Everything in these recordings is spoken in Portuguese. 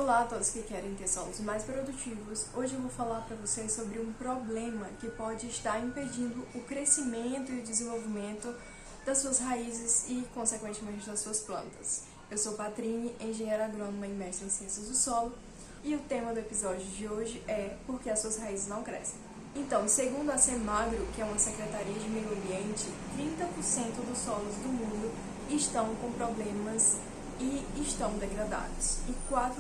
Olá a todos que querem ter solos mais produtivos. Hoje eu vou falar para vocês sobre um problema que pode estar impedindo o crescimento e o desenvolvimento das suas raízes e, consequentemente, das suas plantas. Eu sou Patrine, engenheira agrônoma e mestre em ciências do solo, e o tema do episódio de hoje é por que as suas raízes não crescem. Então, segundo a Semagro, que é uma secretaria de meio ambiente, 30% dos solos do mundo estão com problemas e estão degradados, e 4%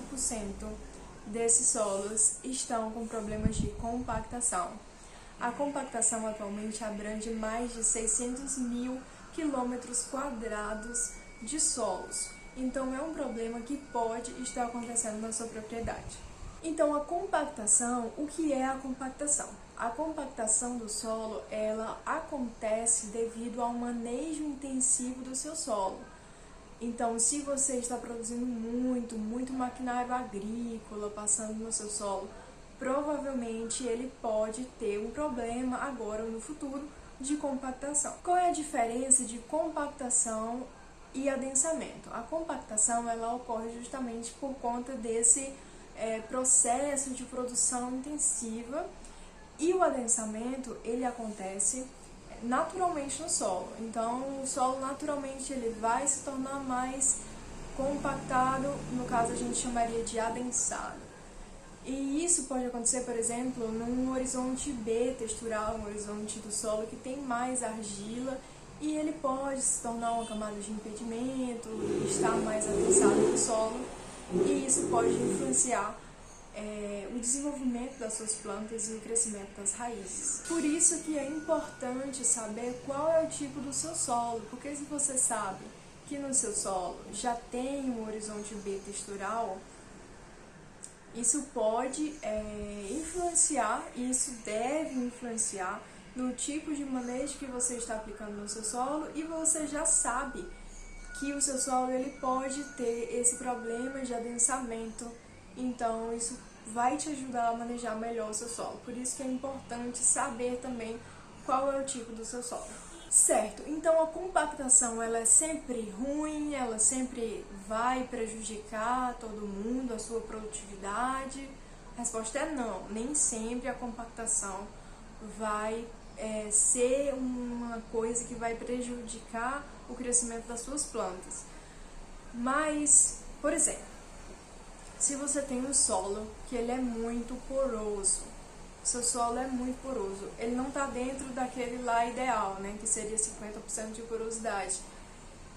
desses solos estão com problemas de compactação. A compactação atualmente abrange mais de 600 mil quilômetros quadrados de solos, então é um problema que pode estar acontecendo na sua propriedade. Então, a compactação, o que é a compactação? A compactação do solo, ela acontece devido ao manejo intensivo do seu solo. Então, se você está produzindo muito maquinário agrícola passando no seu solo, provavelmente ele pode ter um problema agora no futuro de compactação. Qual é a diferença de compactação e adensamento? A compactação ela ocorre justamente por conta desse processo de produção intensiva, e o adensamento ele acontece naturalmente no solo. Então, o solo naturalmente ele vai se tornar mais compactado, no caso a gente chamaria de adensado. E isso pode acontecer, por exemplo, num horizonte B textural, um horizonte do solo que tem mais argila, e ele pode se tornar uma camada de impedimento, estar mais adensado no solo, e isso pode influenciar o desenvolvimento das suas plantas e o crescimento das raízes. Por isso que é importante saber qual é o tipo do seu solo, porque se você sabe que no seu solo já tem um horizonte B textural, isso pode influenciar, e isso deve influenciar no tipo de manejo que você está aplicando no seu solo, e você já sabe que o seu solo ele pode ter esse problema de adensamento. Então, isso vai te ajudar a manejar melhor o seu solo. Por isso que é importante saber também qual é o tipo do seu solo. Certo, então a compactação ela é sempre ruim, ela sempre vai prejudicar todo mundo, a sua produtividade? A resposta é não, nem sempre a compactação vai ser uma coisa que vai prejudicar o crescimento das suas plantas. Mas, por exemplo, se você tem um solo que ele é muito poroso, seu solo é muito poroso, ele não está dentro daquele lá ideal, né, que seria 50% de porosidade.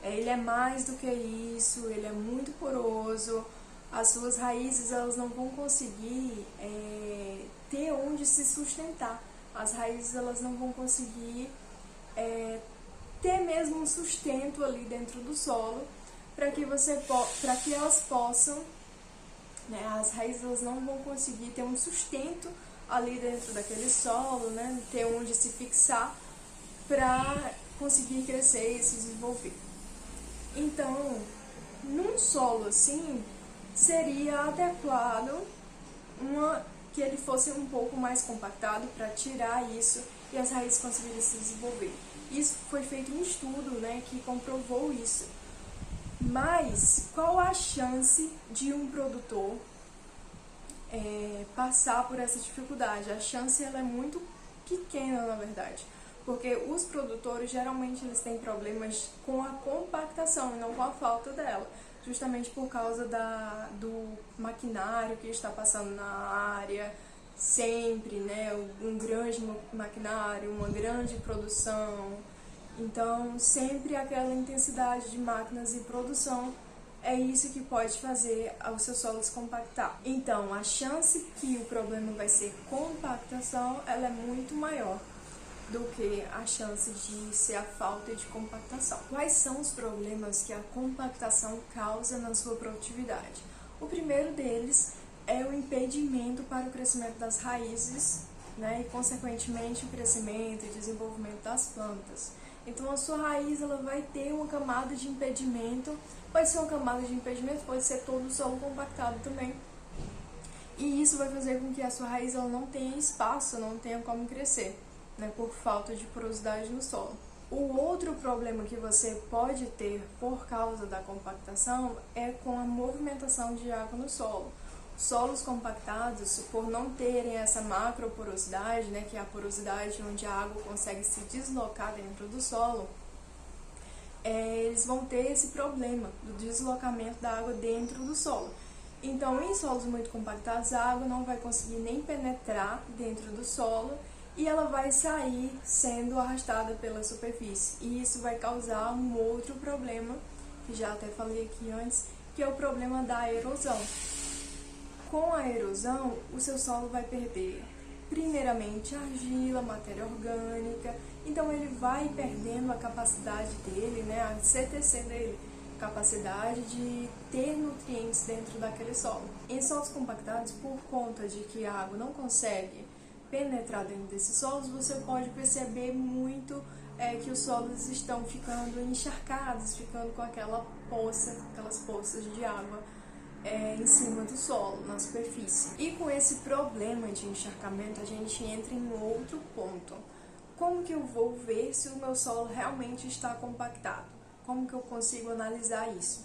Ele é mais do que isso, ele é muito poroso, as suas raízes elas não vão conseguir ter onde se sustentar. As raízes elas não vão conseguir ter mesmo um sustento ali dentro do solo para que elas possam, as raízes elas não vão conseguir ter um sustento ali dentro daquele solo, né, ter onde se fixar para conseguir crescer e se desenvolver. Então, num solo assim, seria adequado que ele fosse um pouco mais compactado para tirar isso e as raízes conseguirem se desenvolver. Isso foi feito um estudo, né, que comprovou isso. Mas qual a chance de um produtor passar por essa dificuldade? A chance ela é muito pequena, na verdade, porque os produtores geralmente eles têm problemas com a compactação e não com a falta dela, justamente por causa do maquinário que está passando na área, sempre, né, um grande maquinário, uma grande produção. Então, sempre aquela intensidade de máquinas e produção é isso que pode fazer o seu solo se compactar. Então, a chance que o problema vai ser compactação, ela é muito maior do que a chance de ser a falta de compactação. Quais são os problemas que a compactação causa na sua produtividade? O primeiro deles é o impedimento para o crescimento das raízes, né, e, consequentemente, o crescimento e desenvolvimento das plantas. Então, a sua raiz ela vai ter uma camada de impedimento, pode ser uma camada de impedimento, pode ser todo o solo compactado também. E isso vai fazer com que a sua raiz ela não tenha espaço, não tenha como crescer, né, por falta de porosidade no solo. O outro problema que você pode ter por causa da compactação é com a movimentação de água no solo. Solos compactados, por não terem essa macroporosidade, né, que é a porosidade onde a água consegue se deslocar dentro do solo, eles vão ter esse problema do deslocamento da água dentro do solo. Então, em solos muito compactados, a água não vai conseguir nem penetrar dentro do solo e ela vai sair sendo arrastada pela superfície. E isso vai causar um outro problema, que já até falei aqui antes, que é o problema da erosão. Com a erosão, o seu solo vai perder, primeiramente, argila, matéria orgânica. Então, ele vai perdendo a capacidade dele, né, a CTC dele, capacidade de ter nutrientes dentro daquele solo. Em solos compactados, por conta de que a água não consegue penetrar dentro desses solos, você pode perceber muito que os solos estão ficando encharcados, ficando com aquelas poças de água em cima do solo, na superfície. E com esse problema de encharcamento, a gente entra em outro ponto. Como que eu vou ver se o meu solo realmente está compactado? Como que eu consigo analisar isso?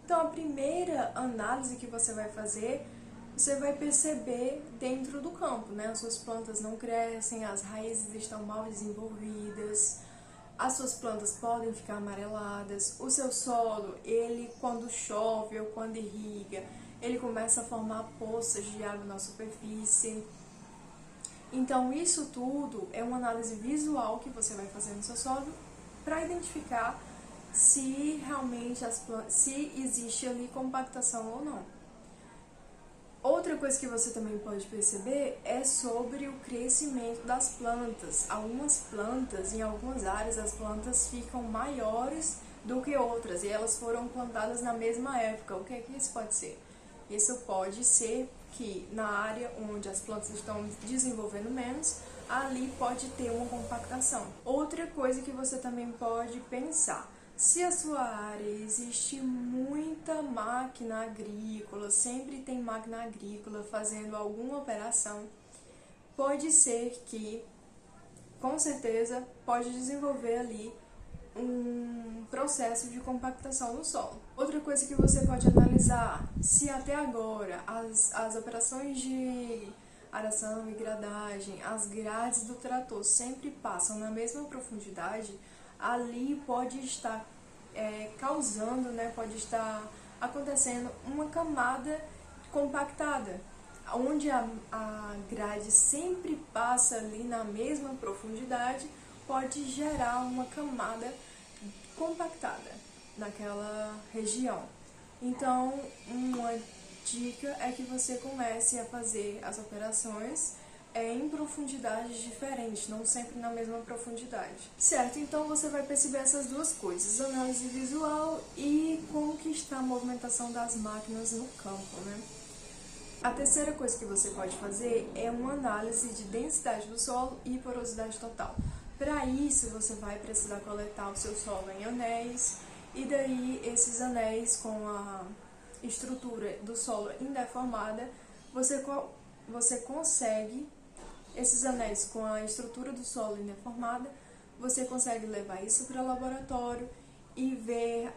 Então, a primeira análise que você vai fazer, você vai perceber dentro do campo, né? As suas plantas não crescem, as raízes estão mal desenvolvidas, as suas plantas podem ficar amareladas, o seu solo, ele quando chove ou quando irriga, ele começa a formar poças de água na superfície. Então, isso tudo é uma análise visual que você vai fazer no seu solo para identificar se realmente se existe ali compactação ou não. Outra coisa que você também pode perceber é sobre o crescimento das plantas. Algumas plantas, em algumas áreas, as plantas ficam maiores do que outras e elas foram plantadas na mesma época. O que é que isso pode ser? Isso pode ser que na área onde as plantas estão desenvolvendo menos, ali pode ter uma compactação. Outra coisa que você também pode pensar: se a sua área existe muita máquina agrícola, sempre tem máquina agrícola fazendo alguma operação, pode ser que, com certeza, pode desenvolver ali um processo de compactação no solo. Outra coisa que você pode analisar: se até agora as operações de aração e gradagem, as grades do trator sempre passam na mesma profundidade, ali pode estar causando, né, pode estar acontecendo uma camada compactada, onde a grade sempre passa ali na mesma profundidade, pode gerar uma camada compactada naquela região. Então, uma dica é que você comece a fazer as operações em profundidades diferentes, não sempre na mesma profundidade. Certo, então você vai perceber essas duas coisas: análise visual e como que está a movimentação das máquinas no campo, né? A terceira coisa que você pode fazer é uma análise de densidade do solo e porosidade total. Para isso, você vai precisar coletar o seu solo em anéis, e daí esses anéis com a estrutura do solo indeformada, você consegue, esses anéis com a estrutura do solo indeformada, você consegue levar isso para o laboratório e ver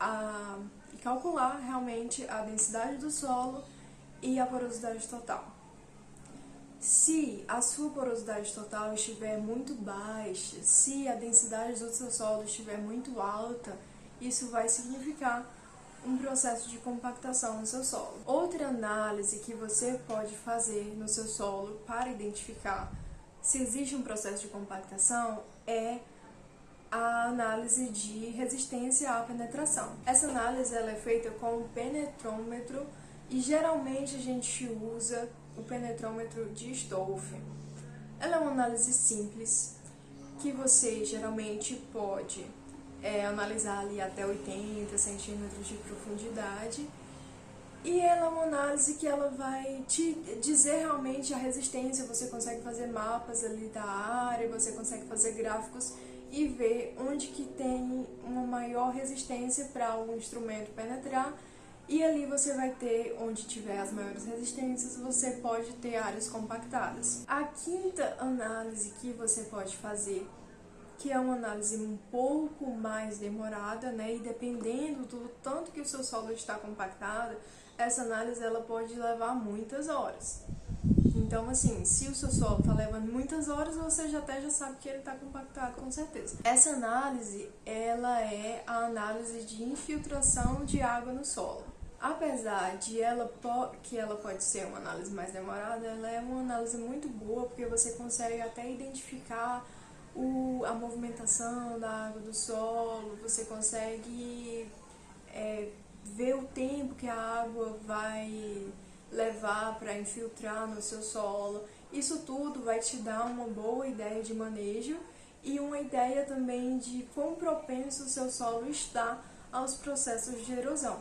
e calcular realmente a densidade do solo e a porosidade total. Se a sua porosidade total estiver muito baixa, se a densidade do seu solo estiver muito alta, isso vai significar um processo de compactação no seu solo. Outra análise que você pode fazer no seu solo para identificar se existe um processo de compactação é a análise de resistência à penetração. Essa análise ela é feita com o penetrômetro e geralmente a gente usa o penetrômetro de Stolf. Ela é uma análise simples que você geralmente pode analisar ali até 80 centímetros de profundidade, e ela é uma análise que ela vai te dizer realmente a resistência. Você consegue fazer mapas ali da área, você consegue fazer gráficos e ver onde que tem uma maior resistência para algum instrumento penetrar, e ali você vai ter, onde tiver as maiores resistências, você pode ter áreas compactadas. A quinta análise que você pode fazer, que é uma análise um pouco mais demorada, né, e dependendo do tanto que o seu solo está compactado, essa análise ela pode levar muitas horas. Então, assim, se o seu solo está levando muitas horas, você já sabe que ele está compactado, com certeza. Essa análise, ela é a análise de infiltração de água no solo. Apesar de que ela pode ser uma análise mais demorada, ela é uma análise muito boa, porque você consegue até identificar a movimentação da água do solo, você consegue ver o tempo que a água vai levar para infiltrar no seu solo. Isso tudo vai te dar uma boa ideia de manejo e uma ideia também de quão propenso o seu solo está aos processos de erosão.